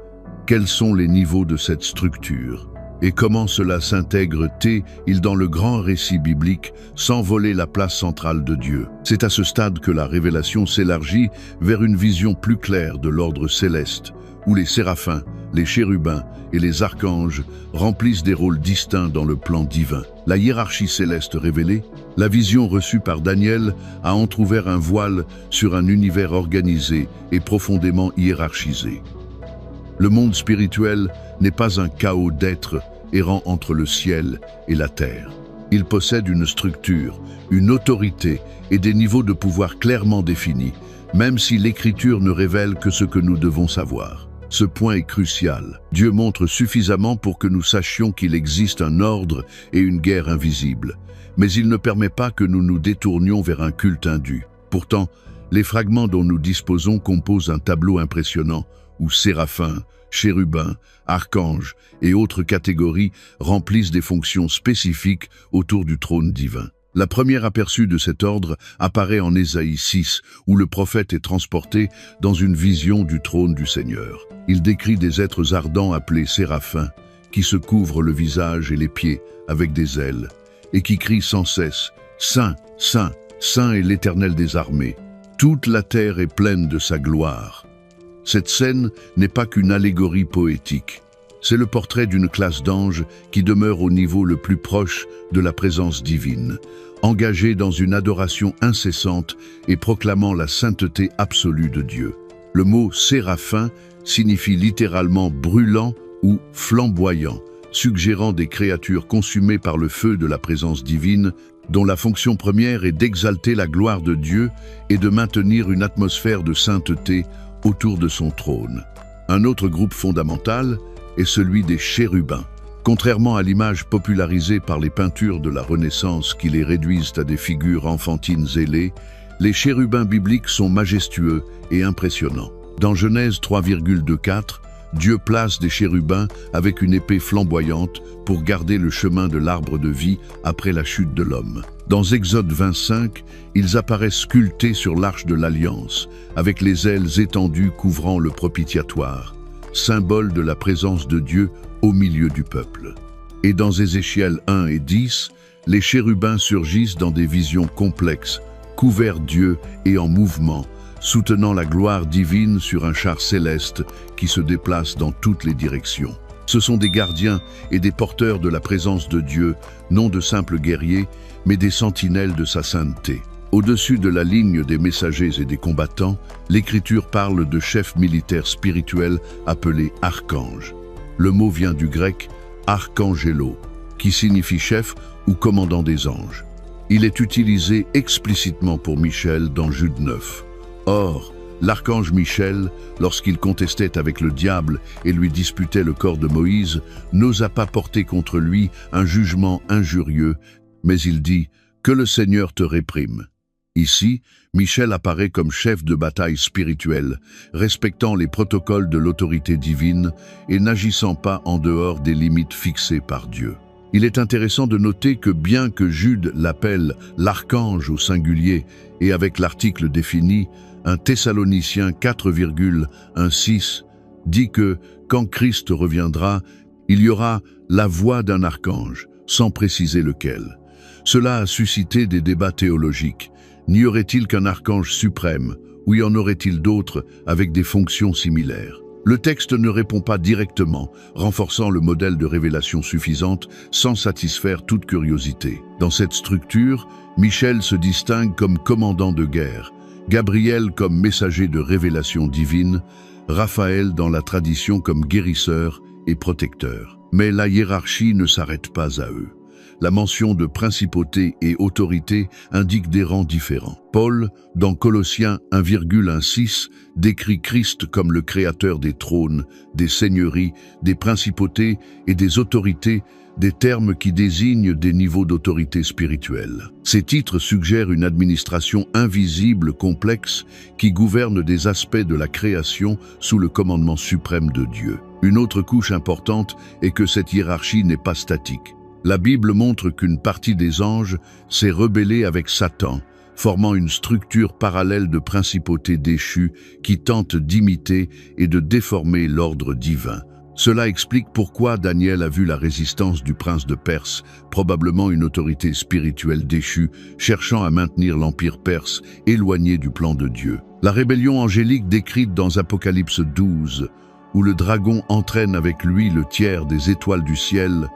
Quels sont les niveaux de cette structure? Et comment cela s'intègre-t-il dans le grand récit biblique sans voler la place centrale de Dieu? C'est à ce stade que la révélation s'élargit vers une vision plus claire de l'ordre céleste, où les séraphins, les chérubins et les archanges remplissent des rôles distincts dans le plan divin. La hiérarchie céleste révélée, la vision reçue par Daniel a entrouvert un voile sur un univers organisé et profondément hiérarchisé. Le monde spirituel n'est pas un chaos d'êtres errant entre le ciel et la terre. Il possède une structure, une autorité et des niveaux de pouvoir clairement définis, même si l'Écriture ne révèle que ce que nous devons savoir. Ce point est crucial. Dieu montre suffisamment pour que nous sachions qu'il existe un ordre et une guerre invisible, mais il ne permet pas que nous nous détournions vers un culte indu. Pourtant, les fragments dont nous disposons composent un tableau impressionnant où séraphins, chérubins, archanges et autres catégories remplissent des fonctions spécifiques autour du trône divin. La première aperçue de cet ordre apparaît en Ésaïe 6, où le prophète est transporté dans une vision du trône du Seigneur. Il décrit des êtres ardents appelés séraphins, qui se couvrent le visage et les pieds avec des ailes, et qui crient sans cesse « Saint, Saint, Saint est l'Éternel des armées. Toute la terre est pleine de sa gloire. » Cette scène n'est pas qu'une allégorie poétique. C'est le portrait d'une classe d'anges qui demeure au niveau le plus proche de la présence divine, engagée dans une adoration incessante et proclamant la sainteté absolue de Dieu. Le mot « séraphin » signifie littéralement « brûlant » ou « flamboyant », suggérant des créatures consumées par le feu de la présence divine, dont la fonction première est d'exalter la gloire de Dieu et de maintenir une atmosphère de sainteté autour de son trône. Un autre groupe fondamental est celui des chérubins, Contrairement à l'image popularisée par les peintures de la Renaissance qui les réduisent à des figures enfantines ailées, les chérubins bibliques sont majestueux et impressionnants. Dans Genèse 3,24, Dieu place des chérubins avec une épée flamboyante pour garder le chemin de l'arbre de vie après la chute de l'homme. Dans Exode 25, ils apparaissent sculptés sur l'arche de l'Alliance, avec les ailes étendues couvrant le propitiatoire, symbole de la présence de Dieu au milieu du peuple. Et dans Ézéchiel 1 et 10, les chérubins surgissent dans des visions complexes, couverts d'yeux et en mouvement, soutenant la gloire divine sur un char céleste qui se déplace dans toutes les directions. Ce sont des gardiens et des porteurs de la présence de Dieu, non de simples guerriers, mais des sentinelles de sa sainteté. Au-dessus de la ligne des messagers et des combattants, l'Écriture parle de chefs militaires spirituels appelés archanges. Le mot vient du grec « archangelo », qui signifie chef ou commandant des anges. Il est utilisé explicitement pour Michel dans Jude 9. Or, l'archange Michel, lorsqu'il contestait avec le diable et lui disputait le corps de Moïse, n'osa pas porter contre lui un jugement injurieux, mais il dit « Que le Seigneur te réprime ». Ici, Michel apparaît comme chef de bataille spirituel, respectant les protocoles de l'autorité divine et n'agissant pas en dehors des limites fixées par Dieu. Il est intéressant de noter que bien que Jude l'appelle l'archange au singulier et avec l'article défini, un Thessaloniciens 4,16 dit que, quand Christ reviendra, il y aura la voix d'un archange, sans préciser lequel. Cela a suscité des débats théologiques. N'y aurait-il qu'un archange suprême, ou y en aurait-il d'autres avec des fonctions similaires? Le texte ne répond pas directement, renforçant le modèle de révélation suffisante sans satisfaire toute curiosité. Dans cette structure, Michel se distingue comme commandant de guerre, Gabriel comme messager de révélation divine, Raphaël dans la tradition comme guérisseur et protecteur. Mais la hiérarchie ne s'arrête pas à eux. La mention de principauté et autorité indique des rangs différents. Paul, dans Colossiens 1,16, décrit Christ comme le créateur des trônes, des seigneuries, des principautés et des autorités, des termes qui désignent des niveaux d'autorité spirituelle. Ces titres suggèrent une administration invisible, complexe, qui gouverne des aspects de la création sous le commandement suprême de Dieu. Une autre couche importante est que cette hiérarchie n'est pas statique. La Bible montre qu'une partie des anges s'est rebellée avec Satan, formant une structure parallèle de principautés déchues qui tentent d'imiter et de déformer l'ordre divin. Cela explique pourquoi Daniel a vu la résistance du prince de Perse, probablement une autorité spirituelle déchue, cherchant à maintenir l'empire perse éloigné du plan de Dieu. La rébellion angélique décrite dans Apocalypse 12, où le dragon entraîne avec lui le tiers des étoiles du ciel,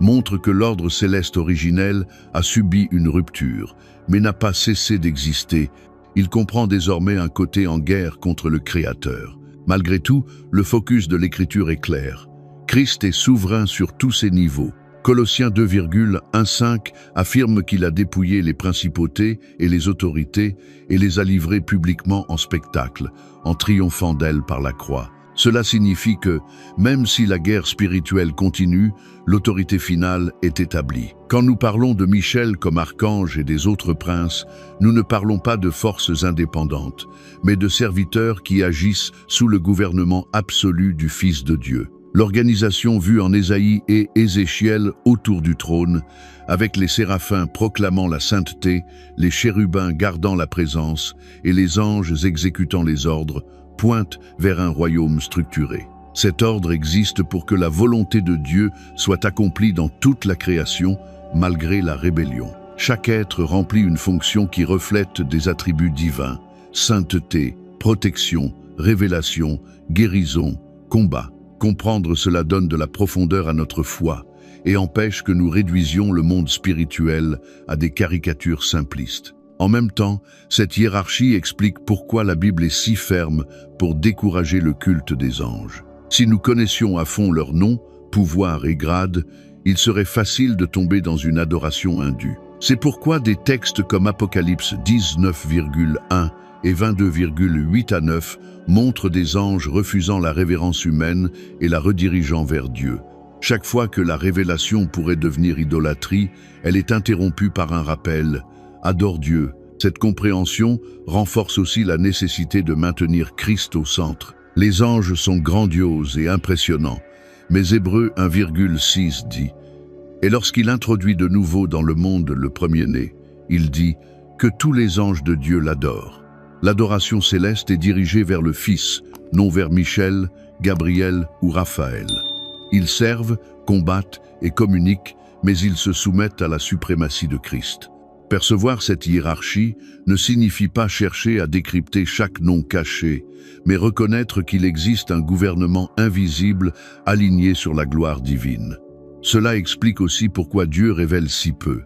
montre que l'ordre céleste originel a subi une rupture, mais n'a pas cessé d'exister. Il comprend désormais un côté en guerre contre le Créateur. Malgré tout, le focus de l'Écriture est clair. Christ est souverain sur tous ses niveaux. Colossiens 2,15 affirme qu'il a dépouillé les principautés et les autorités et les a livrées publiquement en spectacle, en triomphant d'elles par la croix. Cela signifie que, même si la guerre spirituelle continue, l'autorité finale est établie. Quand nous parlons de Michel comme archange et des autres princes, nous ne parlons pas de forces indépendantes, mais de serviteurs qui agissent sous le gouvernement absolu du Fils de Dieu. L'organisation vue en Ésaïe et Ézéchiel autour du trône, avec les séraphins proclamant la sainteté, les chérubins gardant la présence et les anges exécutant les ordres, pointe vers un royaume structuré. Cet ordre existe pour que la volonté de Dieu soit accomplie dans toute la création, malgré la rébellion. Chaque être remplit une fonction qui reflète des attributs divins: sainteté, protection, révélation, guérison, combat. Comprendre cela donne de la profondeur à notre foi et empêche que nous réduisions le monde spirituel à des caricatures simplistes. En même temps, cette hiérarchie explique pourquoi la Bible est si ferme pour décourager le culte des anges. Si nous connaissions à fond leurs noms, pouvoirs et grades, il serait facile de tomber dans une adoration indue. C'est pourquoi des textes comme Apocalypse 19,1 et 22,8 à 9 montrent des anges refusant la révérence humaine et la redirigeant vers Dieu. Chaque fois que la révélation pourrait devenir idolâtrie, elle est interrompue par un rappel « Adore Dieu ». Cette compréhension renforce aussi la nécessité de maintenir Christ au centre. Les anges sont grandioses et impressionnants, mais Hébreux 1,6 dit « Et lorsqu'il introduit de nouveau dans le monde le premier-né, il dit que tous les anges de Dieu l'adorent. » L'adoration céleste est dirigée vers le Fils, non vers Michel, Gabriel ou Raphaël. Ils servent, combattent et communiquent, mais ils se soumettent à la suprématie de Christ. Percevoir cette hiérarchie ne signifie pas chercher à décrypter chaque nom caché, mais reconnaître qu'il existe un gouvernement invisible aligné sur la gloire divine. Cela explique aussi pourquoi Dieu révèle si peu,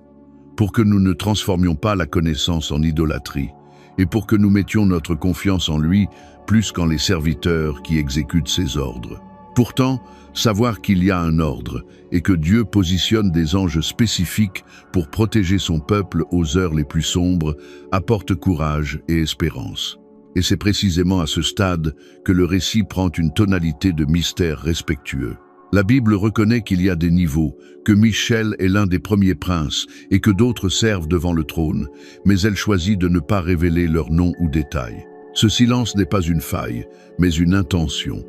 pour que nous ne transformions pas la connaissance en idolâtrie, et pour que nous mettions notre confiance en lui plus qu'en les serviteurs qui exécutent ses ordres. Pourtant, savoir qu'il y a un ordre et que Dieu positionne des anges spécifiques pour protéger son peuple aux heures les plus sombres apporte courage et espérance. Et c'est précisément à ce stade que le récit prend une tonalité de mystère respectueux. La Bible reconnaît qu'il y a des niveaux, que Michel est l'un des premiers princes et que d'autres servent devant le trône, mais elle choisit de ne pas révéler leur nom ou détails. Ce silence n'est pas une faille, mais une intention.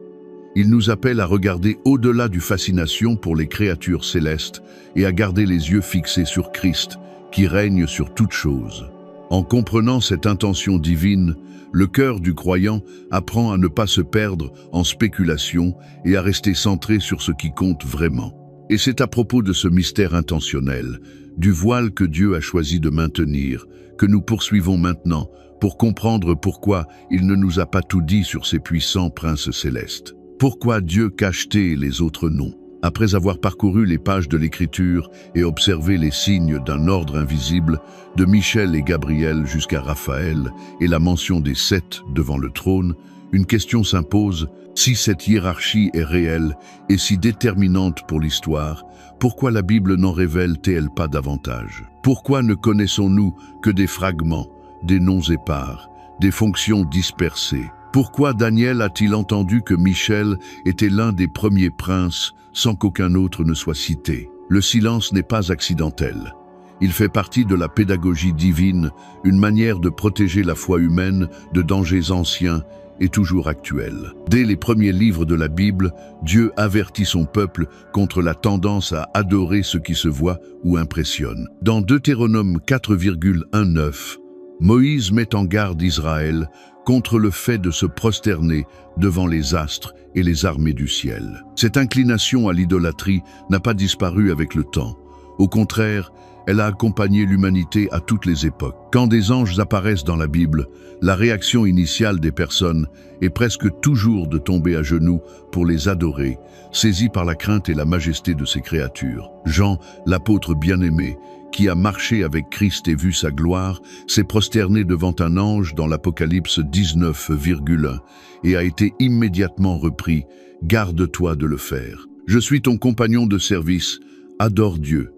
Il nous appelle à regarder au-delà du fascination pour les créatures célestes et à garder les yeux fixés sur Christ, qui règne sur toutes choses. En comprenant cette intention divine, le cœur du croyant apprend à ne pas se perdre en spéculation et à rester centré sur ce qui compte vraiment. Et c'est à propos de ce mystère intentionnel, du voile que Dieu a choisi de maintenir, que nous poursuivons maintenant pour comprendre pourquoi il ne nous a pas tout dit sur ces puissants princes célestes. Pourquoi Dieu cache-t-il les autres noms? Après avoir parcouru les pages de l'Écriture et observé les signes d'un ordre invisible, de Michel et Gabriel jusqu'à Raphaël et la mention des 7 devant le trône, une question s'impose: si cette hiérarchie est réelle et si déterminante pour l'histoire, pourquoi la Bible n'en révèle-t-elle pas davantage? Pourquoi ne connaissons-nous que des fragments, des noms épars, des fonctions dispersées? Pourquoi Daniel a-t-il entendu que Michel était l'un des premiers princes sans qu'aucun autre ne soit cité? Le silence n'est pas accidentel. Il fait partie de la pédagogie divine, une manière de protéger la foi humaine de dangers anciens et toujours actuels. Dès les premiers livres de la Bible, Dieu avertit son peuple contre la tendance à adorer ce qui se voit ou impressionne. Dans Deutéronome 4,19, Moïse met en garde Israël contre le fait de se prosterner devant les astres et les armées du ciel. Cette inclination à l'idolâtrie n'a pas disparu avec le temps. Au contraire, elle a accompagné l'humanité à toutes les époques. Quand des anges apparaissent dans la Bible, la réaction initiale des personnes est presque toujours de tomber à genoux pour les adorer, saisis par la crainte et la majesté de ces créatures. Jean, l'apôtre bien-aimé, qui a marché avec Christ et vu sa gloire, s'est prosterné devant un ange dans l'Apocalypse 19,1 et a été immédiatement repris. Garde-toi de le faire. Je suis ton compagnon de service, adore Dieu.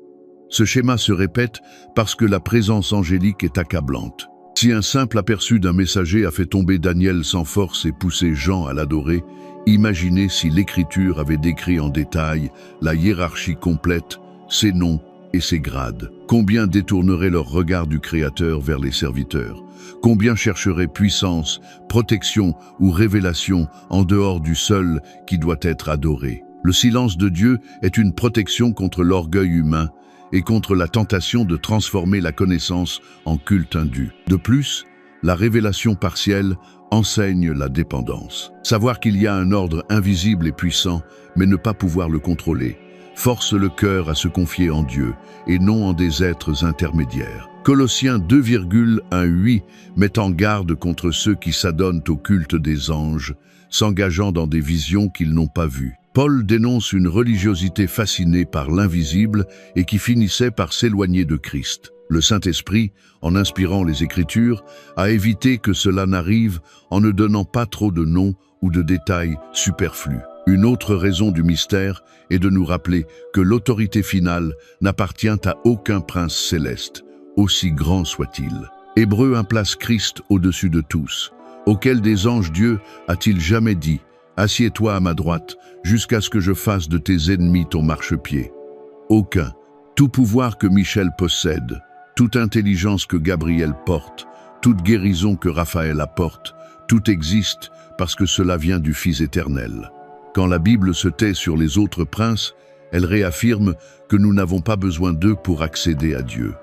Ce schéma se répète parce que la présence angélique est accablante. Si un simple aperçu d'un messager a fait tomber Daniel sans force et poussé Jean à l'adorer, imaginez si l'Écriture avait décrit en détail la hiérarchie complète, ses noms et ses grades. Combien détourneraient leur regard du Créateur vers les serviteurs? Combien chercheraient puissance, protection ou révélation en dehors du seul qui doit être adoré? Le silence de Dieu est une protection contre l'orgueil humain et contre la tentation de transformer la connaissance en culte indu. De plus, la révélation partielle enseigne la dépendance. Savoir qu'il y a un ordre invisible et puissant, mais ne pas pouvoir le contrôler, force le cœur à se confier en Dieu et non en des êtres intermédiaires. Colossiens 2,18 met en garde contre ceux qui s'adonnent au culte des anges, s'engageant dans des visions qu'ils n'ont pas vues. Paul dénonce une religiosité fascinée par l'invisible et qui finissait par s'éloigner de Christ. Le Saint-Esprit, en inspirant les Écritures, a évité que cela n'arrive en ne donnant pas trop de noms ou de détails superflus. Une autre raison du mystère est de nous rappeler que l'autorité finale n'appartient à aucun prince céleste, aussi grand soit-il. Hébreux place Christ au-dessus de tous. Auquel des anges Dieu a-t-il jamais dit: Assieds-toi à ma droite, jusqu'à ce que je fasse de tes ennemis ton marchepied. Aucun, tout pouvoir que Michel possède, toute intelligence que Gabriel porte, toute guérison que Raphaël apporte, tout existe parce que cela vient du Fils éternel. Quand la Bible se tait sur les autres princes, elle réaffirme que nous n'avons pas besoin d'eux pour accéder à Dieu.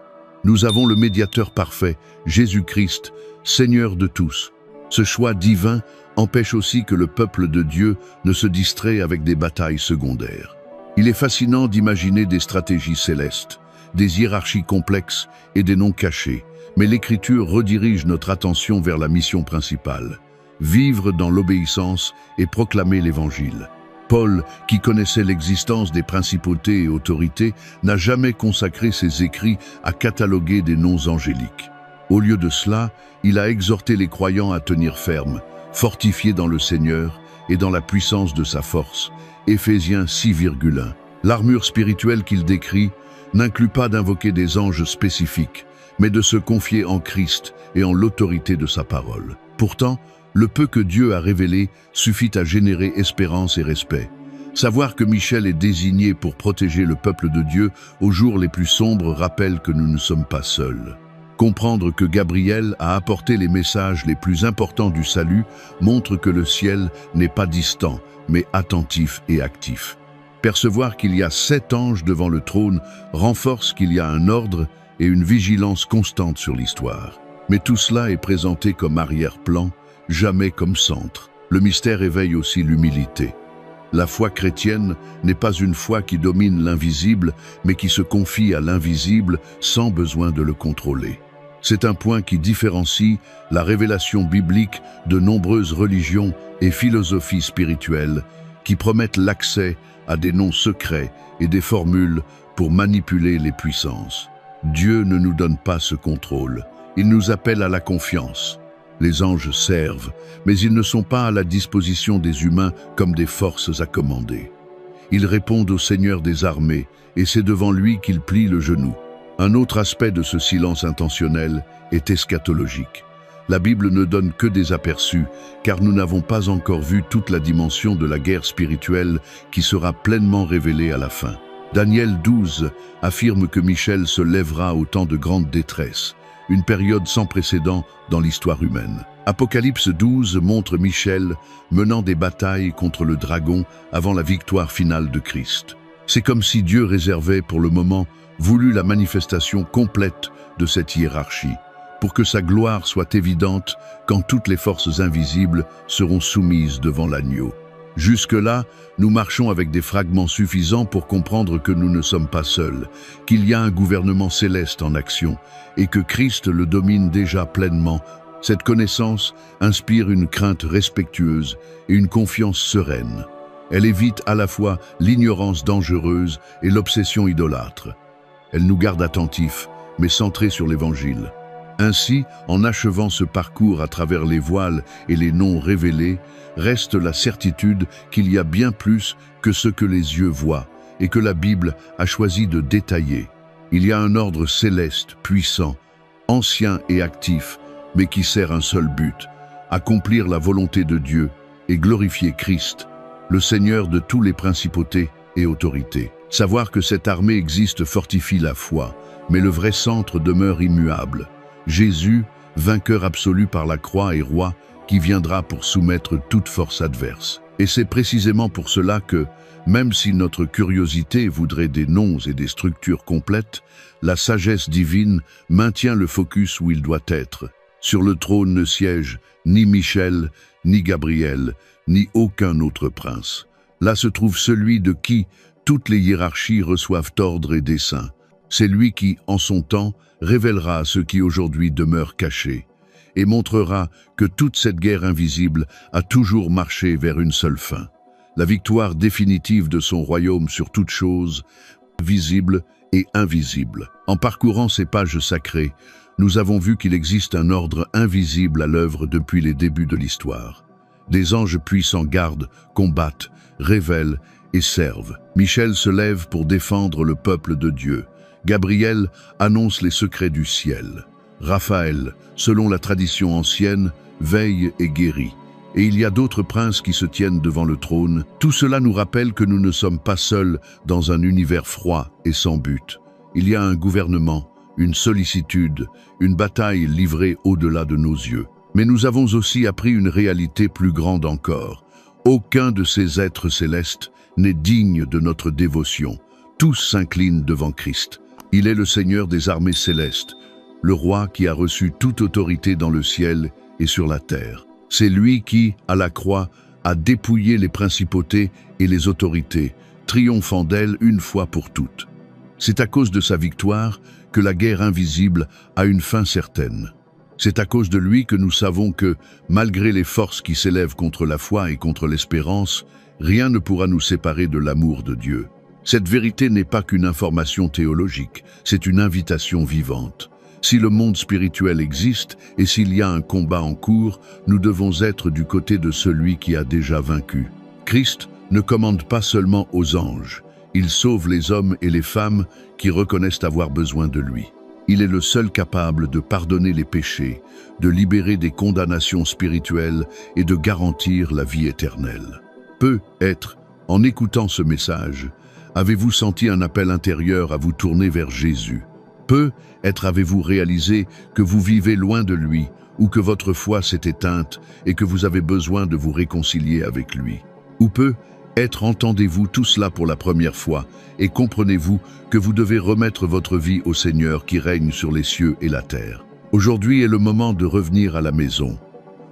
Nous avons le médiateur parfait, Jésus-Christ, Seigneur de tous. Ce choix divin empêche aussi que le peuple de Dieu ne se distrait avec des batailles secondaires. Il est fascinant d'imaginer des stratégies célestes, des hiérarchies complexes et des noms cachés, mais l'Écriture redirige notre attention vers la mission principale: vivre dans l'obéissance et proclamer l'Évangile. Paul, qui connaissait l'existence des principautés et autorités, n'a jamais consacré ses écrits à cataloguer des noms angéliques. Au lieu de cela, il a exhorté les croyants à tenir ferme, fortifiés dans le Seigneur et dans la puissance de sa force. Éphésiens 6,1. L'armure spirituelle qu'il décrit n'inclut pas d'invoquer des anges spécifiques, mais de se confier en Christ et en l'autorité de sa parole. Pourtant, le peu que Dieu a révélé suffit à générer espérance et respect. Savoir que Michel est désigné pour protéger le peuple de Dieu aux jours les plus sombres rappelle que nous ne sommes pas seuls. Comprendre que Gabriel a apporté les messages les plus importants du salut montre que le ciel n'est pas distant, mais attentif et actif. Percevoir qu'il y a 7 anges devant le trône renforce qu'il y a un ordre et une vigilance constante sur l'histoire. Mais tout cela est présenté comme arrière-plan, jamais comme centre. Le mystère éveille aussi l'humilité. La foi chrétienne n'est pas une foi qui domine l'invisible, mais qui se confie à l'invisible sans besoin de le contrôler. C'est un point qui différencie la révélation biblique de nombreuses religions et philosophies spirituelles qui promettent l'accès à des noms secrets et des formules pour manipuler les puissances. Dieu ne nous donne pas ce contrôle. Il nous appelle à la confiance. Les anges servent, mais ils ne sont pas à la disposition des humains comme des forces à commander. Ils répondent au Seigneur des armées, et c'est devant lui qu'ils plient le genou. Un autre aspect de ce silence intentionnel est eschatologique. La Bible ne donne que des aperçus, car nous n'avons pas encore vu toute la dimension de la guerre spirituelle qui sera pleinement révélée à la fin. Daniel 12 affirme que Michel se lèvera au temps de grande détresse, une période sans précédent dans l'histoire humaine. Apocalypse 12 montre Michel menant des batailles contre le dragon avant la victoire finale de Christ. C'est comme si Dieu réservait pour le moment voulu la manifestation complète de cette hiérarchie, pour que sa gloire soit évidente quand toutes les forces invisibles seront soumises devant l'agneau. Jusque-là, nous marchons avec des fragments suffisants pour comprendre que nous ne sommes pas seuls, qu'il y a un gouvernement céleste en action et que Christ le domine déjà pleinement. Cette connaissance inspire une crainte respectueuse et une confiance sereine. Elle évite à la fois l'ignorance dangereuse et l'obsession idolâtre. Elle nous garde attentifs, mais centrés sur l'Évangile. Ainsi, en achevant ce parcours à travers les voiles et les noms révélés, reste la certitude qu'il y a bien plus que ce que les yeux voient et que la Bible a choisi de détailler. Il y a un ordre céleste, puissant, ancien et actif, mais qui sert un seul but: accomplir la volonté de Dieu et glorifier Christ, le Seigneur de tous les principautés et autorités. Savoir que cette armée existe fortifie la foi, mais le vrai centre demeure immuable. Jésus, vainqueur absolu par la croix et roi, qui viendra pour soumettre toute force adverse. Et c'est précisément pour cela que, même si notre curiosité voudrait des noms et des structures complètes, la sagesse divine maintient le focus où il doit être. Sur le trône ne siège ni Michel, ni Gabriel, ni aucun autre prince. Là se trouve celui de qui toutes les hiérarchies reçoivent ordre et dessein. C'est lui qui, en son temps, révélera ce qui aujourd'hui demeure caché et montrera que toute cette guerre invisible a toujours marché vers une seule fin: la victoire définitive de son royaume sur toute chose, visible et invisible. En parcourant ces pages sacrées, nous avons vu qu'il existe un ordre invisible à l'œuvre depuis les débuts de l'histoire. Des anges puissants gardent, combattent, révèlent et servent. Michel se lève pour défendre le peuple de Dieu. Gabriel annonce les secrets du ciel. Raphaël, selon la tradition ancienne, veille et guérit. et il y a d'autres princes qui se tiennent devant le trône. Tout cela nous rappelle que nous ne sommes pas seuls dans un univers froid et sans but. Il y a un gouvernement, une sollicitude, une bataille livrée au-delà de nos yeux. Mais nous avons aussi appris une réalité plus grande encore. Aucun de ces êtres célestes n'est digne de notre dévotion. Tous s'inclinent devant Christ. Il est le Seigneur des armées célestes, le roi qui a reçu toute autorité dans le ciel et sur la terre. C'est lui qui, à la croix, a dépouillé les principautés et les autorités, triomphant d'elles une fois pour toutes. C'est à cause de sa victoire que la guerre invisible a une fin certaine. C'est à cause de lui que nous savons que, malgré les forces qui s'élèvent contre la foi et contre l'espérance, rien ne pourra nous séparer de l'amour de Dieu. Cette vérité n'est pas qu'une information théologique, c'est une invitation vivante. Si le monde spirituel existe et s'il y a un combat en cours, nous devons être du côté de celui qui a déjà vaincu. Christ ne commande pas seulement aux anges, il sauve les hommes et les femmes qui reconnaissent avoir besoin de lui. Il est le seul capable de pardonner les péchés, de libérer des condamnations spirituelles et de garantir la vie éternelle. Peut-être, en écoutant ce message, avez-vous senti un appel intérieur à vous tourner vers Jésus? Peut-être avez-vous réalisé que vous vivez loin de lui ou que votre foi s'est éteinte et que vous avez besoin de vous réconcilier avec lui. Ou peut-être entendez-vous tout cela pour la première fois et comprenez-vous que vous devez remettre votre vie au Seigneur qui règne sur les cieux et la terre. Aujourd'hui est le moment de revenir à la maison.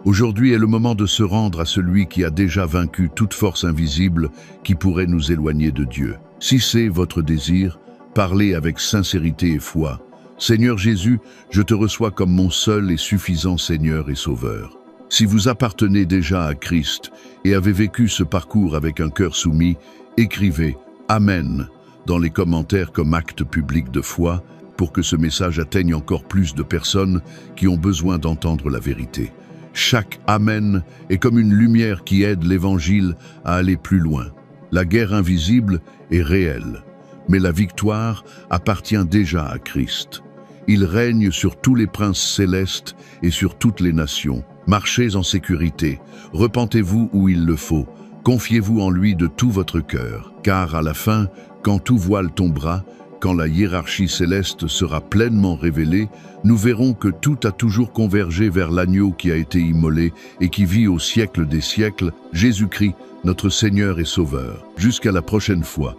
Aujourd'hui est le moment de se rendre à celui qui a déjà vaincu toute force invisible qui pourrait nous éloigner de Dieu. Si c'est votre désir, parlez avec sincérité et foi. Seigneur Jésus, je te reçois comme mon seul et suffisant Seigneur et Sauveur. Si vous appartenez déjà à Christ et avez vécu ce parcours avec un cœur soumis, écrivez « Amen » dans les commentaires comme acte public de foi pour que ce message atteigne encore plus de personnes qui ont besoin d'entendre la vérité. Chaque « Amen » est comme une lumière qui aide l'Évangile à aller plus loin. La guerre invisible est réelle, mais la victoire appartient déjà à Christ. Il règne sur tous les princes célestes et sur toutes les nations. Marchez en sécurité, repentez-vous où il le faut, confiez-vous en lui de tout votre cœur, car à la fin, quand tout voile tombera, quand la hiérarchie céleste sera pleinement révélée, nous verrons que tout a toujours convergé vers l'agneau qui a été immolé et qui vit au siècle des siècles, Jésus-Christ, notre Seigneur et Sauveur. Jusqu'à la prochaine fois.